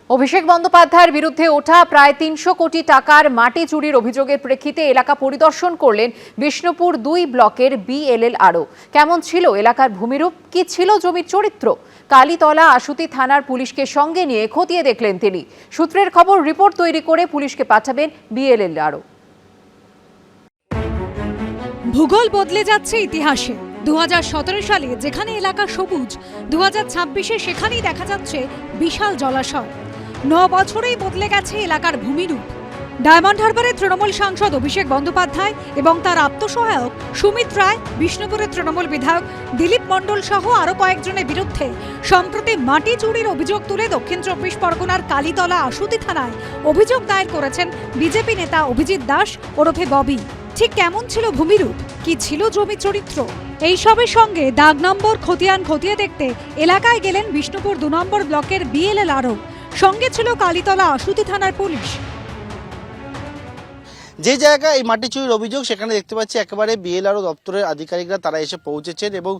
অভিষেক বন্দ্যোপাধ্যায়ের বিরুদ্ধে ওঠা প্রায় ৩০০ কোটি টাকার মাটি চুরির অভিযোগের প্রেক্ষিতে এলাকা পরিদর্শন করলেন বিষ্ণুপুর ২ ব্লকের বিএলএলআরও। কেমন ছিল এলাকার ভূমিরূপ, কি ছিল জমির চরিত্র, কালীতলা আশুতি থানার পুলিশকে সঙ্গে নিয়ে খতিয়ে দেখলেন তিনি। সূত্রের খবর, রিপোর্ট তৈরি করে পুলিশকে পাঠাবেন বিএলএলআরও। ভূগোল বদলে যাচ্ছে ইতিহাসে। ২০১৭ সালে যেখানে এলাকা সবুজ, ২০২৬-এ সেখানেই দেখা যাচ্ছে বিশাল জলাশয়। ৯ বছরেই বদলে গেছে এলাকার ভূমিরূপ। ডায়মন্ড হারবারের তৃণমূল সাংসদ অভিষেক বন্দ্যোপাধ্যায় এবং তার আত্মসহায়ক সুমিত রায়, বিষ্ণুপুরের তৃণমূল বিধায়ক দিলীপ মণ্ডল সহ আরও কয়েকজনের বিরুদ্ধে সম্প্রতি মাটি চুরির অভিযোগ তুলে দক্ষিণ ২৪ পরগনার কালীতলা আশুতি থানায় অভিযোগ দায়ের করেছেন বিজেপি নেতা অভিজিৎ দাস ওরফে ববি। ঠিক কেমন ছিল ভূমিরূপ, কি ছিল জমি চরিত্র, এইসবের সঙ্গে দাগ নম্বর খতিয়ান খতিয়ে দেখতে এলাকায় গেলেন বিষ্ণুপুর ২ নম্বর ব্লকের বিএলএলআরও। সঙ্গে ছিল কালীতলা আশুতি থানার পুলিশ। যে জায়গায় এই মাটি চুরির অভিযোগ, সেখানে দেখতে পাচ্ছি একেবারে বিএলআরও দপ্তরের আধিকারিকরা তারা এসে পৌঁছেছেন এবং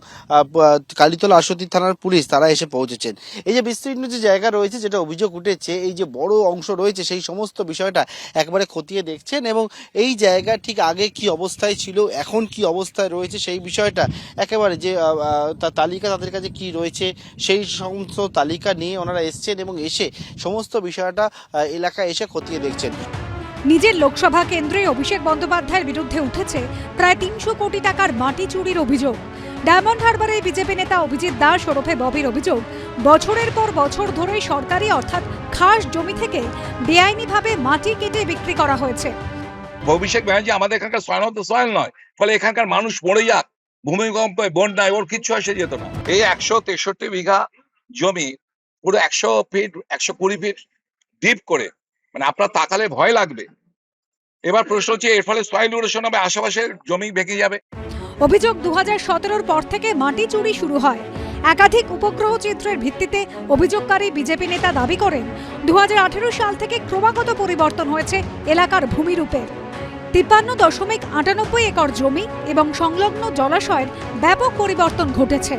কালীতলা আশুতি থানার পুলিশ তারা এসে পৌঁছেছেন। এই যে বিস্তীর্ণ যে জায়গা রয়েছে, যেটা অভিযোগ উঠেছে, এই যে বড় অংশ রয়েছে, সেই সমস্ত বিষয়টা একেবারে খতিয়ে দেখছেন এবং এই জায়গা ঠিক আগে কি অবস্থায় ছিল, এখন কি অবস্থায় রয়েছে, সেই বিষয়টা একেবারে যে তালিকা তাদের কাছে কি রয়েছে, সেই সমস্ত তালিকা নিয়ে ওনারা এসছেন এবং এসে সমস্ত বিষয়টা এলাকায় এসে খতিয়ে দেখছেন। নিজের লোকসভা কেন্দ্রে অভিষেক বন্দ্যোপাধ্যায়ের বিরুদ্ধে উঠেছে প্রায় ৩০০ কোটি টাকার মাটি চুরির অভিযোগ। ডায়মন্ড হারবারের বিজেপি নেতা অভিজিৎ দাস ওরফে ববির অভিযোগ, বছরের পর বছর ধরে সরকারি অর্থাৎ খাস জমি থেকে বেআইনিভাবে মাটি কেটে বিক্রি করা হয়েছে। অভিষেক ব্যানার্জি আমাদের এখানকার সয়েল নয়, ফলে এখানকার মানুষ মরে যাক, ভূমিকম্পে, বন্যায়, ওর কিচ্ছু আসে যেত না। এই ১৬৩ বিঘা জমি পুরো ১০০ ফিট ১২০ ফিট ডিপ করে, মানে আপনার তাকালে ভয় লাগবে। এবার প্রশ্ন হচ্ছে, এর ফলে সয়েল ইরোশন হবে, আশেপাশের জমি ভেঙে যাবে। অভিযোগ, ২০১৭-র পর থেকে মাটি চুরি শুরু হয়। একাধিক উপগ্রহ চিত্রের ভিত্তিতে অভিযোগকারী বিজেপি নেতা দাবি করেন ২০১৮ সাল থেকে ক্রমাগত পরিবর্তন হয়েছে এলাকার ভূমিরূপের। ৫৩.৯৮ একর জমি এবং সংলগ্ন জলাশয়ের ব্যাপক পরিবর্তন ঘটেছে।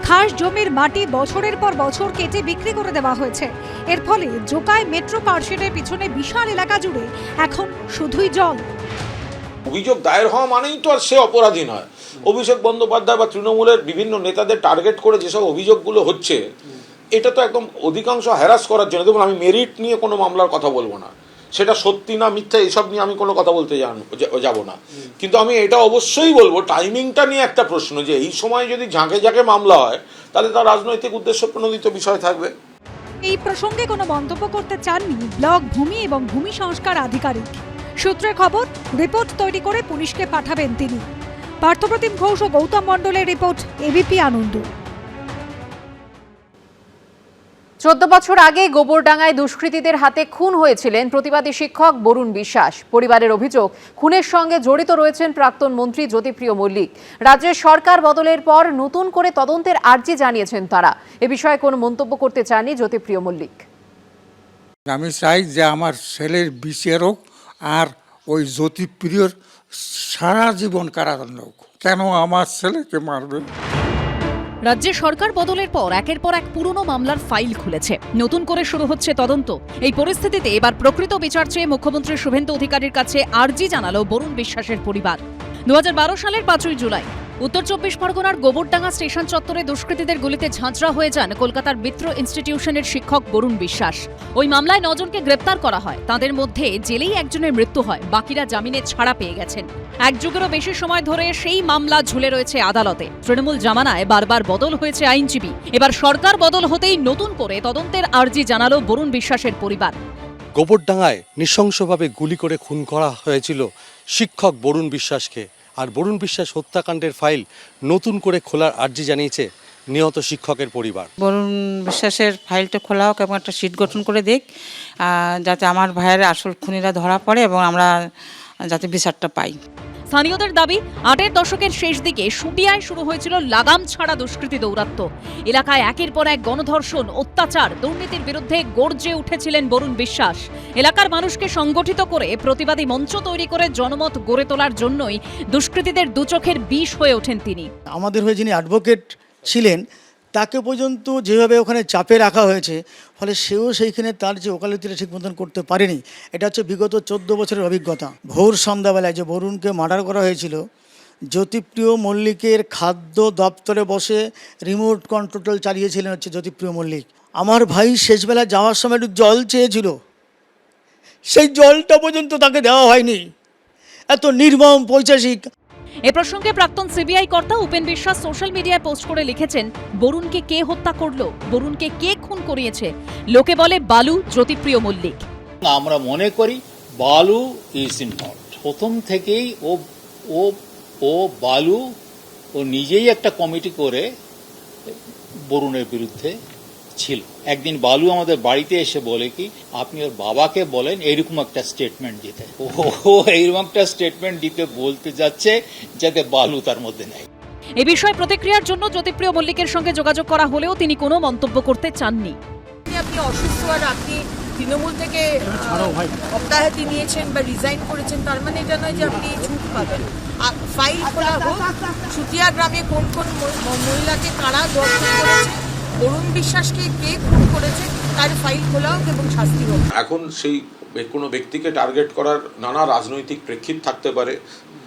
খাস জমির মাটি বছরের পর বছর কেটে বিক্রি করে দেওয়া হয়েছে। এর ফলে জোকাই মেট্রো পার্কশেডের পিছনে বিশাল এলাকা জুড়ে এখন শুধুই জল। অভিযোগ দায়ের হওয়া মানেই তো আর সে অপরাধী নয়। অভিষেক বন্দ্যোপাধ্যায় বা তৃণমূলের বিভিন্ন নেতাদের টার্গেট করে যেসব অভিযোগগুলো হচ্ছে, এটা তো একদম অধিকাংশ হ্যারাস করার জন্য। দেখুন, আমি মেরিট নিয়ে কোনো মামলার কথা বলবো না, সেটা সত্যি না মিথ্যা এসব নিয়ে আমি কোনো কথা বলতে যাব না, কিন্তু আমি এটা অবশ্যই বলবো, টাইমিংটা নিয়ে একটা প্রশ্ন, যে এই সময় যদি ঝাঁকে ঝাঁকে মামলা হয় তাহলে তার রাজনৈতিক উদ্দেশ্য প্রণোদিত বিষয় থাকবে। এই প্রসঙ্গে কোনো মন্তব্য করতে চাননি ব্লক ভূমি এবং ভূমি সংস্কার আধিকারিক। সূত্রের খবর, রিপোর্ট তৈরি করে পুলিশকে পাঠাবেন তিনি। পার্থপ্রতিম ঘোষ ও গৌতম মণ্ডলের রিপোর্ট, এবিপি আনন্দ। ১৪ বছর আগে গোবরডাঙ্গায় দুষ্কৃতীদের হাতে খুন হয়েছিলেন প্রতিবাদী শিক্ষক বরুণ বিশ্বাস। পরিবারের অভিযোগ, খুনের সঙ্গে জড়িত রয়েছেন প্রাক্তন মন্ত্রী জ্যোতিপ্রিয় মল্লিক। রাজ্যের সরকার বদলের পর নতুন করে তদন্তের আর্জি জানিয়েছেন তারা। এ বিষয়ে কোনো মন্তব্য করতে চাননি জ্যোতিপ্রিয় মল্লিক। আমি চাই যে আমার ছেলের বিচারক আর ওই জ্যোতিপ্রিয়র সারা জীবন কারাদণ্ড হোক। কেন আমার ছেলেকে মারবেন? রাজ্যে সরকার বদলের পর একের পর এক পুরনো মামলার ফাইল খুলেছে, নতুন করে শুরু হচ্ছে তদন্ত। এই পরিস্থিতিতে এবার প্রকৃত বিচার চেয়ে মুখ্যমন্ত্রী শুভেন্দু অধিকারীর কাছে আর্জি জানালো বরুণ বিশ্বাসের পরিবার। ২০১২ সালের ৫ই জুলাই উত্তর ২৪ পরগনার গোবরডাঙ্গা স্টেশন চত্বরে দুষ্কৃতীদের গুলিতে ঝাঁঝরা হয়ে যান কলকাতার মিত্র ইনস্টিটিউশনের শিক্ষক বরুণ বিশ্বাস। ওই মামলায় ৯ জনকে গ্রেপ্তার করা হয়। তাদের মধ্যে জেলেই একজনের মৃত্যু হয়, বাকিরা জামিনে ছাড়া পেয়ে গেছেন। এক যুগেরও বেশি সময় ধরে সেই মামলা ঝুলে রয়েছে আদালতে। তৃণমূল জামানায় বারবার বদল হয়েছে আইনজীবী। এবার সরকার বদল হতেই নতুন করে তদন্তের আর্জি জানালো বরুণ বিশ্বাসের পরিবার। গোবরডাঙ্গায় নৃশংসভাবে গুলি করে খুন করা হয়েছিল শিক্ষক বরুণ বিশ্বাসকে, আর বরুণ বিশ্বাস হত্যাকাণ্ডের ফাইল নতুন করে খোলার আর্জি জানিয়েছে নিহত শিক্ষকের পরিবার। বরুণ বিশ্বাসের ফাইলটা খোলা হোক এবং একটা সিট গঠন করে দিক, যাতে আমার ভাইয়ের আসল খুনিরা ধরা পড়ে এবং আমরা যাতে বিচারটা পাই। স্থানীয়দের দাবি, ৮এর দশকের শেষ দিকে শুটিয়ায় শুরু হয়েছিল লাগাম ছাড়া দুষ্কৃতী দৌরাত্ম্য। এলাকায় একের পর এক গণধর্ষণ, অত্যাচার, দুর্নীতির বিরুদ্ধে গর্জে উঠেছিলেন বরুণ বিশ্বাস। এলাকার মানুষকে সংগঠিত করে প্রতিবাদী মঞ্চ তৈরি করে জনমত গড়ে তোলার জন্যই দুষ্কৃতীদের দুচোখের বিষ হয়ে ওঠেন তিনি। আমাদের হয়ে যিনি অ্যাডভোকেট ছিলেন, তাকে পর্যন্ত যেভাবে ওখানে চাপে রাখা হয়েছে, ফলে সেও সেইখানে তার যে ওকালতিটা ঠিক মতন করতে পারেনি। এটা হচ্ছে বিগত 14 বছরের অভিজ্ঞতা। ভোর সন্ধ্যাবেলায় যে বরুণকে মার্ডার করা হয়েছিল, জ্যোতিপ্রিয় মল্লিকের খাদ্য দপ্তরে বসে রিমোট কন্ট্রোল চালিয়েছিলেন হচ্ছে জ্যোতিপ্রিয় মল্লিক। আমার ভাই শেষবেলা যাওয়ার সময় একটু জল চেয়েছিল, সেই জলটা পর্যন্ত তাকে দেওয়া হয়নি। এত নির্মম পৈশাচিক। এ প্রসঙ্গে প্রাক্তন সিবিআই কর্তা উপেন বিশ্বাস সোশ্যাল মিডিয়ায় পোস্ট করে লিখেছেন, বরুণকে কে হত্যা করলো, বরুণকে কে খুন করিয়েছে? লোকে বলে বালু, জ্যোতিপ্রিয় মল্লিক। আমরা মনে করি বালু ইজ ইনভলভড। প্রথম থেকেই ও বালু ও নিজেই একটা কমিটি করে বরুণের বিরুদ্ধে ছিল। একদিন বালু আমাদের বাড়িতে এসে বলে কি, আপনি ওর বাবাকে বলেন এইরকম একটা স্টেটমেন্ট দিতে। ও এইরকম একটা স্টেটমেন্ট দিতে বলতে যাচ্ছে যাতে বালু তার মধ্যে নেই। এ বিষয়ে প্রতিক্রিয়ার জন্য জ্যোতিপ্রিয় মল্লিকের সঙ্গে যোগাযোগ করা হলেও তিনি কোনো মন্তব্য করতে চাননি। আপনি অসুস্থ আর আপনি তৃণমূল থেকে অব্যাহতি নিয়েছেন বা রিজাইন করেছেন, তার মানে এটা নয় যে আপনি ছুট পাবেন। ফাইল খোলা হোক, চুতিয়া গ্রামে কোন কোন মহিলাকে কারা ধর্ষণ করেছে, বরুণ বিশ্বাসকে কে খুন করেছে, তার ফাইল খোলা হোক এবং শাস্তি হোক। এখন সেই কোনো ব্যক্তিকে টার্গেট করার নানা রাজনৈতিক প্রেক্ষিত থাকতে পারে।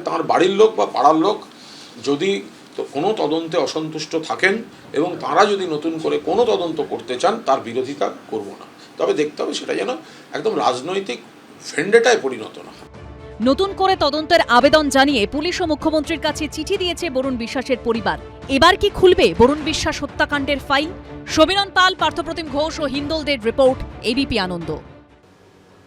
তার বাড়ির লোক বা পাড়ার লোক যদি কোনো তদন্তে অসন্তুষ্ট থাকেন এবং তারা যদি নতুন করে কোনো তদন্ত করতে চান, তার বিরোধিতা করব না। তবে দেখতে হবে সেটা যেন একদম রাজনৈতিক ভেন্ডেটায় পরিণত না হয়। নতুন করে তদন্তের আবেদন জানিয়ে পুলিশ ও মুখ্যমন্ত্রীর কাছে চিঠি দিয়েছে বরুণ বিশ্বাসের পরিবার। এবার কি খুলবে বরুণ বিশ্বাস হত্যাকাণ্ডের ফাইল? সমীরণ পাল, পার্থপ্রতিম ঘোষ ও হিন্দোলদের রিপোর্ট, এবিপি আনন্দ।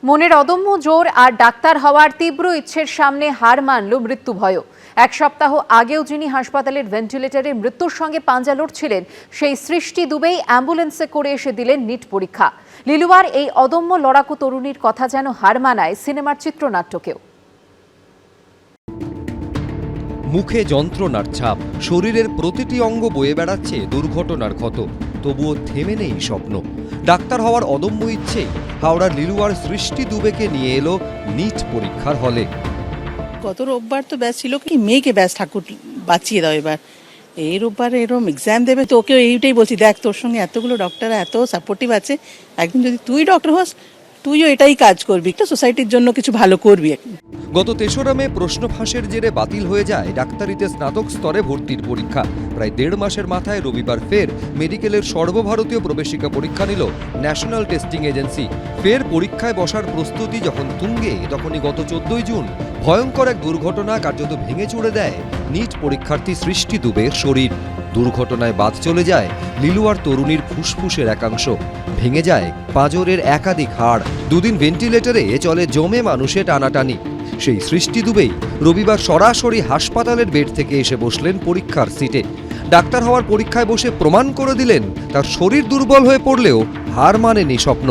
মনের অদম্য জোর আর ডাক্তার হওয়ার তীব্র ইচ্ছের সামনে হার মানল মৃত্যু ভয়। এক সপ্তাহ আগেও যিনি হাসপাতালের ভেন্টিলেটরে মৃত্যুর সঙ্গে পাঞ্জা লড়ছিলেন, সেই সৃষ্টি দুবেই অ্যাম্বুলেন্সে করে এসে দিলেন নিট পরীক্ষা। লিলুয়ার এই অদম্য লড়াকু তরুণীর কথা যেন হার মানায় সিনেমার চিত্রনাট্যকেও। মুখে যন্ত্রণার ছাপ, শরীরের প্রতিটি অঙ্গ বয়ে বেড়াচ্ছে দুর্ঘটনার ক্ষত, তবুও থেমে নেই স্বপ্ন। ডাক্তার হওয়ার অদম্য ইচ্ছে হাওড়ার লিলুয়ার সৃষ্টি দুবেকে নিয়ে এলো নিট পরীক্ষার হলে। গত রোববার তো ব্যাস ছিল কি, মেয়েকে ব্যাস ঠাকুর বাঁচিয়ে দাও, এবার এই রোববার এরকম এক্সাম দেবে। তো ওকে এইটাই বলছি, দেখ তোর সঙ্গে এতগুলো ডক্টর এত সাপোর্টিভ আছে, একদিন যদি তুই ডক্টর হস, তুইও এটাই কাজ করবি, একটা সোসাইটির জন্য কিছু ভালো করবি। গত ৩রা মে প্রশ্ন ফাঁসের জেরে বাতিল হয়ে যায় ডাক্তারিতে স্নাতক স্তরে ভর্তির পরীক্ষা। প্রায় ১.৫ মাসের মাথায় রবিবার ফের মেডিকেলের সর্বভারতীয় প্রবেশিকা পরীক্ষা নিল ন্যাশনাল টেস্টিং এজেন্সি। ফের পরীক্ষায় বসার প্রস্তুতি যখন তুঙ্গে, তখনই গত ১৪ জুন ভয়ঙ্কর এক দুর্ঘটনা কার্যত ভেঙে চুড়ে দেয় নিট পরীক্ষার্থী সৃষ্টি দুবের শরীর। দুর্ঘটনায় বাদ চলে যায় লিলুয়ার তরুণীর ফুসফুসের একাংশ, ভেঙে যায় পাঁজরের একাধিক হাড়। দুদিন ভেন্টিলেটরে চলে জমে মানুষে টানাটানি। সেই সৃষ্টি দুবেই রবিবার সরাসরি হাসপাতালের বেড থেকে এসে বসলেন পরীক্ষার সিটে। ডাক্তার হওয়ার পরীক্ষায় বসে প্রমাণ করে দিলেন তার শরীর দুর্বল হয়ে পড়লেও হার মানেনি স্বপ্ন।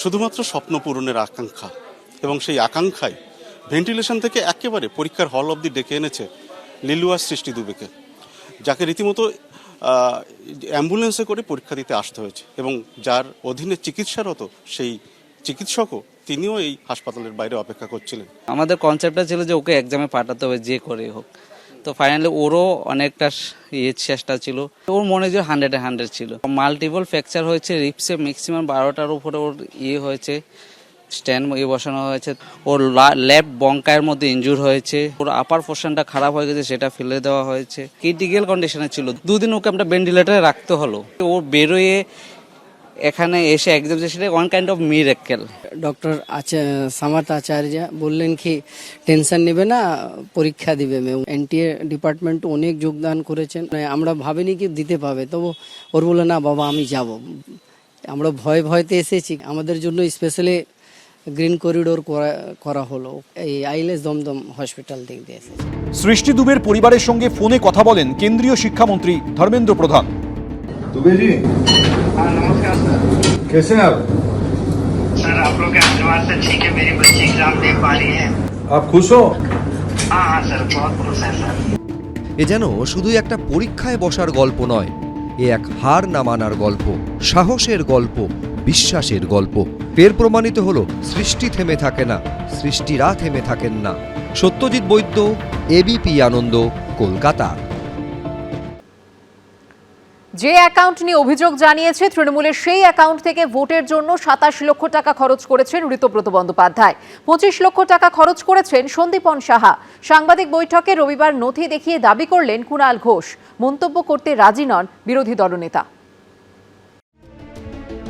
শুধুমাত্র স্বপ্ন পূরণের আকাঙ্ক্ষা, এবং সেই আকাঙ্ক্ষায় ভেন্টিলেশন থেকে একেবারে পরীক্ষার হল অবধি ডেকে এনেছে লিলুয়ার সৃষ্টি দুবেকে, যাকে রীতিমতো অ্যাম্বুলেন্সে করে পরীক্ষা দিতে আসতে হয়েছে, এবং যার অধীনে চিকিৎসারত সেই চিকিৎসকও তিনিও এই হাসপাতালের বাইরে অপেক্ষা করছিলেন। আমাদের কনসেপ্টটা ছিল যে ওকে এক্সামে পাঠাতে হবে যে করে হোক। তো ফাইনালি ওরও অনেকটা চেষ্টা ছিল, ওর মনে যে 100-100 ছিল। মাল্টিপল ফ্র্যাকচার হয়েছে, রিপসে ম্যাক্সিমাম 12টার উপরে ওর হয়েছে, স্ট্যান্ড বসানো হয়েছে। ওর লেফট বঙ্কায়ের মধ্যে ইনজুর হয়েছে, ওর আপার পোর্শনটা খারাপ হয়ে গেছে, সেটা ফেলে দেওয়া হয়েছে। ক্রিটিক্যাল কন্ডিশনে ছিল, 2 দিন ওকে আমরা ভেন্টিলেটরে রাখতে হলো। ওর বেরোয়ে এখানে এসে এক্সাম, সেটা one kind of miracle. Doctor Samarth Acharya বললেন কি টেনশন নেবে না, পরীক্ষা দিবে। এনটিএ ডিপার্টমেন্ট অনেক যোগদান করেছেন, আমরা ভাবিনি কি দিতে পাবে, তবু ওর বলে না বাবা আমি যাব। আমরা ভয়তে এসেছি, আমাদের জন্য স্পেশালি গ্রিন করিডোর করা হলো এই আইএলএস দমদম হসপিটাল দিক দিয়ে। সৃষ্টি দুবের পরিবারের সঙ্গে ফোনে কথা বলেন কেন্দ্রীয় শিক্ষামন্ত্রী ধর্মেন্দ্র প্রধান। दुबे जी नमस्कार सर, कैसे हैं आप? सर आप लोग के आशीर्वाद से ठीक है, मेरी बच्ची एग्जाम दे पा रही है। आप खुश हो? हाँ सर, बहुत खुश है सर। এ যেন শুধুই একটা পরীক্ষায় বসার গল্প নয়, এ এক হার না মানার গল্প, সাহসের গল্প, বিশ্বাসের গল্প। ফের প্রমাণিত হলো সৃষ্টি থেমে থাকে না, সৃষ্টিরা থেমে থাকেন না। সত্যজিৎ বৈদ্য, এবিপি আনন্দ, কলকাতা। যে অ্যাকাউন্ট নিয়ে অভিযোগ জানিয়েছে তৃণমূলের সেই অ্যাকাউন্ট থেকে ভোটের জন্য 27 লক্ষ টাকা খরচ করেছেন ঋতব্রত বন্দ্যোপাধ্যায়, 25 লক্ষ টাকা খরচ করেছেন সন্দীপন সাহা। সাংবাদিক বৈঠকে রবিবার নথি দেখিয়ে দাবি করলেন কুণাল ঘোষ। মন্তব্য করতে রাজি নন বিরোধী দলনেতা।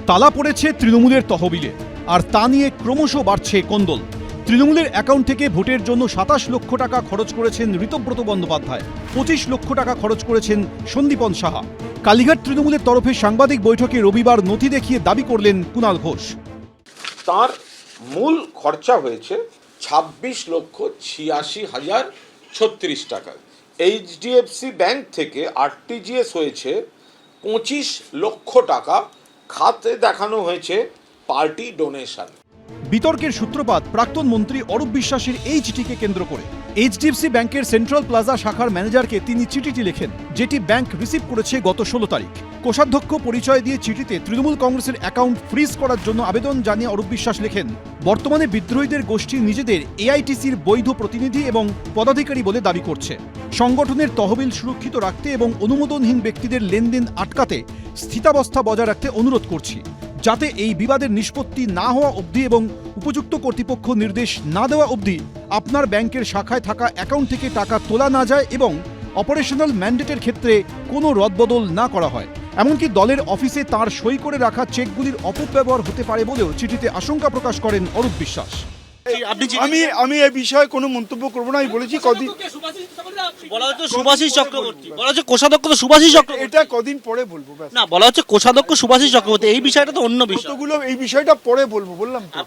তালা পড়েছে তৃণমূলের তহবিলে, আর তা নিয়ে ক্রমশ বাড়ছে কোন্দল। তৃণমূলের অ্যাকাউন্ট থেকে ভোটের জন্য 27 লক্ষ টাকা খরচ করেছেন ঋতব্রত বন্দ্যোপাধ্যায়, 25 লক্ষ টাকা খরচ করেছেন সন্দীপন সাহা। কালীঘাট তৃণমূলের তরফে সাংবাদিক বৈঠকে রবিবার নথি দেখিয়ে দাবি করলেন কুণাল ঘোষ। তার মূল খরচা হয়েছে 26,86,036 টাকা। এইচডিএফসি ব্যাংক থেকে আরটিজিএস হয়েছে 25 লক্ষ টাকা। খাতে দেখানো হয়েছে পার্টি ডোনেশন। বিতর্কের সূত্রপাত প্রাক্তন মন্ত্রী অরূপ বিশ্বাসের এই চিঠিকে কেন্দ্র করে। এইচডিএফসি ব্যাংকের সেন্ট্রাল প্লাজা শাখার ম্যানেজারকে তিনি চিঠিটি লেখেন, যেটি ব্যাংক রিসিভ করেছে গত 16 তারিখ। কোষাধ্যক্ষ পরিচয় দিয়ে চিঠিতে তৃণমূল কংগ্রেসের অ্যাকাউন্ট ফ্রিজ করার জন্য আবেদন জানিয়ে অরূপ বিশ্বাস লেখেন, বর্তমানে বিদ্রোহীদের গোষ্ঠী নিজেদের এআইটিসির বৈধ প্রতিনিধি এবং পদাধিকারী বলে দাবি করছে। সংগঠনের তহবিল সুরক্ষিত রাখতে এবং অনুমোদনহীন ব্যক্তিদের লেনদেন আটকাতে স্থিতাবস্থা বজায় রাখতে অনুরোধ করছি, যাতে এই বিবাদের নিষ্পত্তি না হওয়া অবধি এবং উপযুক্ত কর্তৃপক্ষ নির্দেশ না দেওয়া অবধি আপনার ব্যাংকের শাখায় থাকা অ্যাকাউন্ট থেকে টাকা তোলা না যায় এবং অপারেশনাল ম্যান্ডেটের ক্ষেত্রে কোনো রদবদল না করা হয়। এমনকি দলের অফিসে তার সই করে রাখা চেকগুলির অপব্যবহার হতে পারে বলেও চিঠিতে আশঙ্কা প্রকাশ করেন অরূপ বিশ্বাস। আমি এই বিষয়ে কোনো মন্তব্য করবো না। আমি বলেছি কদিন বলা হচ্ছে সুভাষিস চক্রবর্তী, বলা হচ্ছে কোষাধ্যক্ষ তো সুভাষিস চক্রবর্তী, এটা কদিন পরে বলবো। না, বলা হচ্ছে কোষাধ্যক্ষ সুভাষিস চক্রবর্তী, এই বিষয়টা তো অন্য বিষয়। এই বিষয়টা পরে বলবো বললাম তো।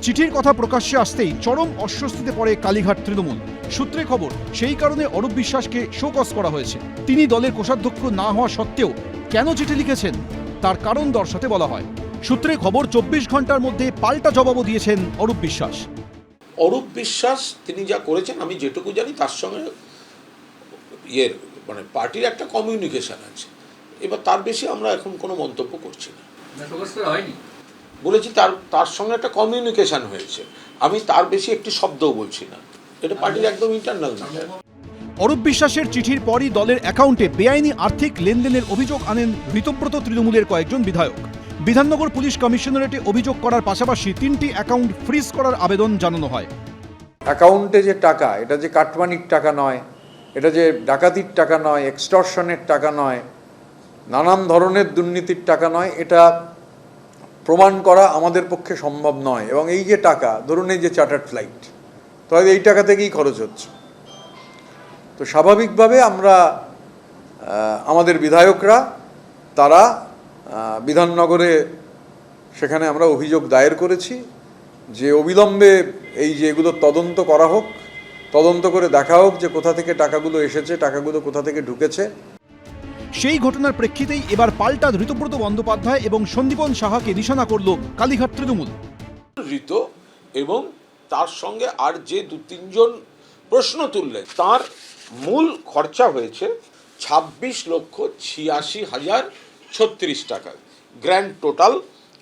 চিঠির কথা প্রকাশ্যে আসতেই চরম অস্বস্তিতে পড়ে কালীঘাট তৃণমূল সূত্রে খবর। সেই কারণে অরূপ বিশ্বাসকে শোকজ করা হয়েছে। তিনি দলের কোষাধ্যক্ষ না হওয়া সত্ত্বেও কেন চিঠি লিখেছেন তার কারণ দর্শাতে বলা হয়। সূত্রে খবর 24 ঘন্টার মধ্যে পাল্টা জবাবও দিয়েছেন অরূপ বিশ্বাস। অরূপ বিশ্বাস তিনি যা করেছেন, আমি যেটুকু জানি তার সঙ্গে পার্টির একটা কমিউনিকেশন আছে। এবার তার বেশি আমরা এখন কোনো মন্তব্য করছি না। বলেছি তার সঙ্গে একটা কমিউনিকেশন হয়েছে, আমি তার বেশি একটি শব্দও বলছি না। এটা পার্টির একদম ইন্টারনাল ম্যাটার। অরূপ বিশ্বাসের চিঠির পরই দলের অ্যাকাউন্টে বেআইনি আর্থিক লেনদেনের অভিযোগ আনেন ঋতব্রত তৃণমূলের কয়েকজন বিধায়ক। বিধাননগর পুলিশ কমিশনারেটে অভিযোগ করার পাশাপাশি 3টি অ্যাকাউন্ট ফ্রিজ করার আবেদন জানানো হয়। অ্যাকাউন্টে যে টাকা, এটা যে কাটমানির টাকা নয়, এটা যে ডাকাতির টাকা নয়, এক্সটর্শনের টাকা নয়, নানান ধরনের দুর্নীতির টাকা নয়, এটা প্রমাণ করা আমাদের পক্ষে সম্ভব নয়। এবং এই যে টাকা, ধরুন এই যে চার্টার্ড ফ্লাইট, তাহলে এই টাকা থেকেই খরচ হচ্ছে। তো স্বাভাবিকভাবে আমরা আমাদের বিধায়করা তারা বিধাননগরে সেখানে আমরা অভিযোগ দায়ের করেছি যে অবিলম্বে এই যে এগুলো তদন্ত করা হোক, তদন্ত করে দেখা হোক যে কোথা থেকে টাকাগুলো এসেছে, টাকাগুলো কোথা থেকে ঢুকেছে। সেই ঘটনার প্রেক্ষিতেই এবার পাল্টা ঋতব্রত বন্দ্যোপাধ্যায় এবং সন্দীপন সাহাকে নিশানা করল কালীঘাট তৃণমূল। ঋত এবং তার সঙ্গে আর যে 2-3 জন প্রশ্ন তুললেন, তার মূল খরচা হয়েছে 26,86,036 টাকা। গ্র্যান্ড টোটাল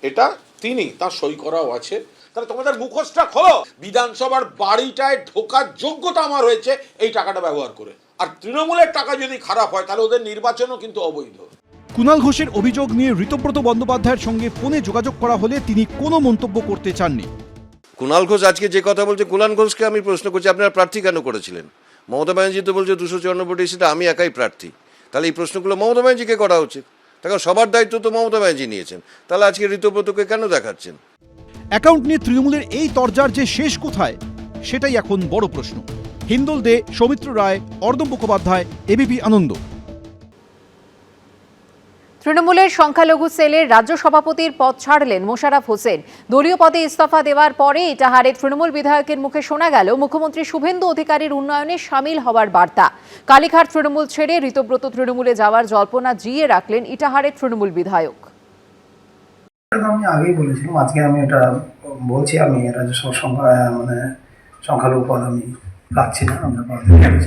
এটা তিনি তার সই করাও আছে। তাহলে তোমাদের মুখোশটা খোলো। বিধানসভার বাড়িটায় ঢোকার যোগ্যতা আমার হয়েছে এই টাকাটা ব্যবহার করে। আর তৃণমূলের টাকা যদি খারাপ হয় তাহলে ওদের নির্বাচনও কিন্তু অবৈধ। কুণাল ঘোষের অভিযোগ নিয়ে ঋতব্রত বন্দ্যোপাধ্যায়ের সঙ্গে ফোনে যোগাযোগ করা হলে তিনি কোনো মন্তব্য করতে চাননি। কুণাল ঘোষ আজকে যে কথা বলছে, কুণাল ঘোষকে আমি প্রশ্ন করছি, আপনারা প্রার্থী কেন করেছিলেন? মমতা ব্যানার্জি তো বলছে 254 ভোটে এসে আমি একাই প্রার্থী। তাহলে এই প্রশ্নগুলো মমতা ব্যানার্জিকে করা উচিত। তখন সবার দায়িত্ব তো মমতা ব্যানার্জি নিয়েছেন, তাহলে আজকে ঋতব্রতকে কেন দেখাচ্ছেন? অ্যাকাউন্ট নিয়ে তৃণমূলের এই তরজার যে শেষ কোথায়, সেটাই এখন বড় প্রশ্ন। হিন্দোল দে, সৌমিত্র রায়, অর্দম মুখোপাধ্যায়, এবিপি আনন্দ। তৃণমূলের সংখ্যালঘু সেলের রাজ্য সভাপতির পদ ছাড়লেন মোশাররফ হোসেন। দলীয় পদে ইস্তফা দেওয়ার পরে ইটাহারের তৃণমূল বিধায়কের মুখে শোনা গেল মুখ্যমন্ত্রী শুভেন্দু অধিকারীর উন্নয়নে সামিল হওয়ার বার্তা। কালীঘাট তৃণমূল ছেড়ে ঋতব্রত তৃণমূলে যাওয়ার জল্পনা জিয়ে রাখলেন ইটাহারের তৃণমূল বিধায়ক। আমি আগেই বলেছিলাম, আজকে আমি এটা বলছি, আমি রাজ্য সংখ্যালঘু পদ আমি রাখছি না।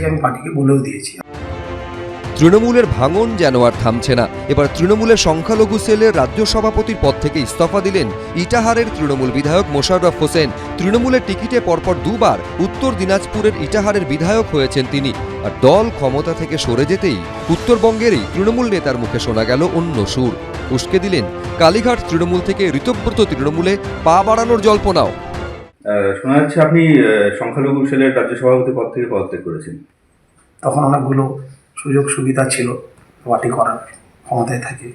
আমি পার্টিকে বলেও দিয়েছি। তৃণমূলের ভাঙন যেন আর থামছে না। এবার তৃণমূলের সংখ্যালঘু সেলের রাজ্য সভাপতির পদ থেকে ইস্তফা দিলেন ইটাহারের তৃণমূল বিধায়ক মোশাররফ হোসেন। তৃণমূলের টিকিটে পরপর দুবার উত্তর দিনাজপুরের ইটাহারের বিধায়ক হয়েছেন তিনি। আর দল ক্ষমতা থেকে সরে যেতেই উত্তরবঙ্গেরই তৃণমূল নেতার মুখে শোনা গেল অন্য সুর। উস্কে দিলেন কালীঘাট তৃণমূল থেকে ঋতব্রত তৃণমূলে পা বাড়ানোর জল্পনাও। শোনা যাচ্ছে আপনি সংখ্যালঘু সেলের রাজ্য সভাপতি পদ থেকে পদত্যাগ করেছেন। তখন অনেকগুলো সুযোগ সুবিধা ছিল পার্টি করার, ক্ষমতায় থাকে,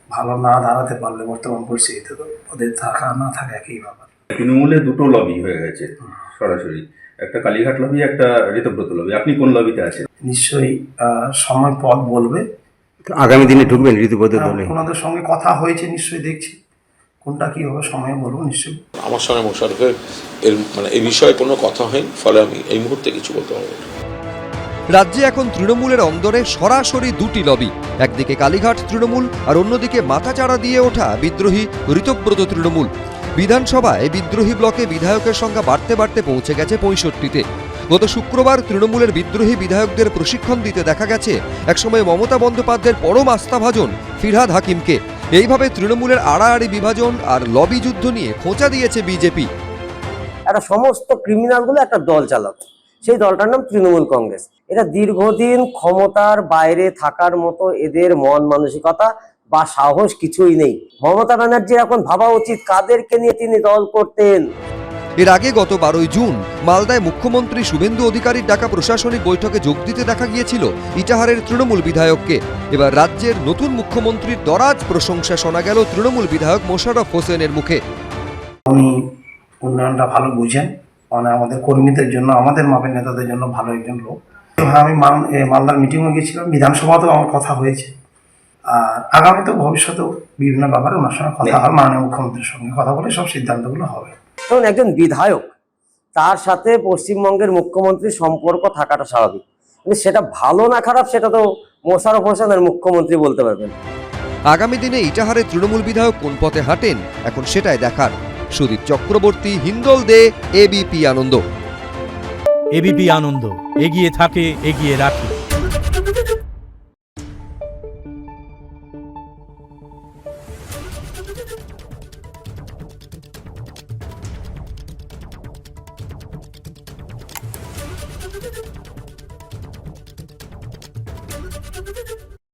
ভালো না দাঁড়াতে পারলে বর্তমান পরিস্থিতিতে তো ওদের থাকা না থাকা একই ব্যাপার। তৃণমূলে দুটো লবি হয়ে গেছে সরাসরি, একটা কালীঘাট লবি, একটা ঋতব্রত লবি। আপনি কোন লবিতে আছেন? নিশ্চয়ই সময় পথ বলবে। আগামী দিনে ঢুকবেন ঋতব্রত দলে? ওনাদের সঙ্গে কথা হয়েছে, নিশ্চয়ই দেখছি কোনটা কি হবে, সময় বলবো নিশ্চয়ই। আমার সঙ্গে মোশাররফের এই বিষয়ে কোনো কথা হয়নি, ফলে আমি এই মুহূর্তে কিছু বলতে পারবো না। রাজ্যে এখন তৃণমূলের অন্দরে সরাসরি দুটি লবি, একদিকে কালীঘাট তৃণমূল আর অন্যদিকে মাথাচাড়া দিয়ে ওঠা বিদ্রোহী ঋতব্রত তৃণমূল। বিধানসভায় বিদ্রোহী ব্লকে বিধায়কের সংখ্যা বাড়তে বাড়তে পৌঁছে গেছে 65-তে। গত শুক্রবার তৃণমূলের বিদ্রোহী বিধায়কদের প্রশিক্ষণ দিতে দেখা গেছে একসময় মমতা বন্দ্যোপাধ্যায়ের পরম আস্থাভাজন ফিরহাদ হাকিমকে। এইভাবে তৃণমূলের আড়াআড়ি বিভাজন আর লবি যুদ্ধ নিয়ে খোঁচা দিয়েছে বিজেপি। একটা সমস্ত ক্রিমিনালগুলো একটা দল চালাতো, সেই দলটার নাম তৃণমূল কংগ্রেস। এটা দীর্ঘদিন ক্ষমতার বাইরে থাকার মতো এদের মন মানসিকতা বা সাহস কিছুই নেই। মমতা ব্যানার্জির এখন ভাবা উচিত কাদেরকে নিয়ে তিনি দল করতেন। এর আগে গত 12 জুন মালদায় মুখ্যমন্ত্রী শুভেন্দু অধিকারীর ডাকা প্রশাসনিক বৈঠকে যোগ দিতে দেখা গিয়েছিল ইটাহারের তৃণমূল বিধায়ককে। এবার রাজ্যের নতুন মুখ্যমন্ত্রীর দরাজ প্রশংসা শোনা গেল তৃণমূল বিধায়ক মোশাররফ হোসেনের মুখে। উনি উন্নয়নটা ভালো বুঝেন, মানে আমাদের কর্মীদের জন্য, আমাদের মাপের নেতাদের জন্য ভালো একজন লোক। আমি মালদার মিটিংয়ে গিয়েছিলাম, বিধানসভাতেও আমার কথা হয়েছে, আর আগামীতে ভবিষ্যতেও বিভিন্ন ব্যাপারে ওনার সঙ্গে কথা হবে, মাননীয় মুখ্যমন্ত্রীর সঙ্গে কথা বলে সব সিদ্ধান্তগুলো হবে। কারণ একজন বিধায়ক, তার সাথে পশ্চিমবঙ্গের মুখ্যমন্ত্রীর সম্পর্ক থাকাটা স্বাভাবিক, কিন্তু সেটা ভালো না খারাপ সেটা তো মোশাররফ হোসেনের মুখ্যমন্ত্রী বলতে পারবেন। আগামী দিনে ইটাহারের তৃণমূল বিধায়ক কোন পথে হাঁটেন এখন সেটাই দেখার। সুদীপ চক্রবর্তী, হিন্দল দে, এবিপি আনন্দ। এবিপি আনন্দ, এগিয়ে থাকে, এগিয়ে রাখে। Thank you.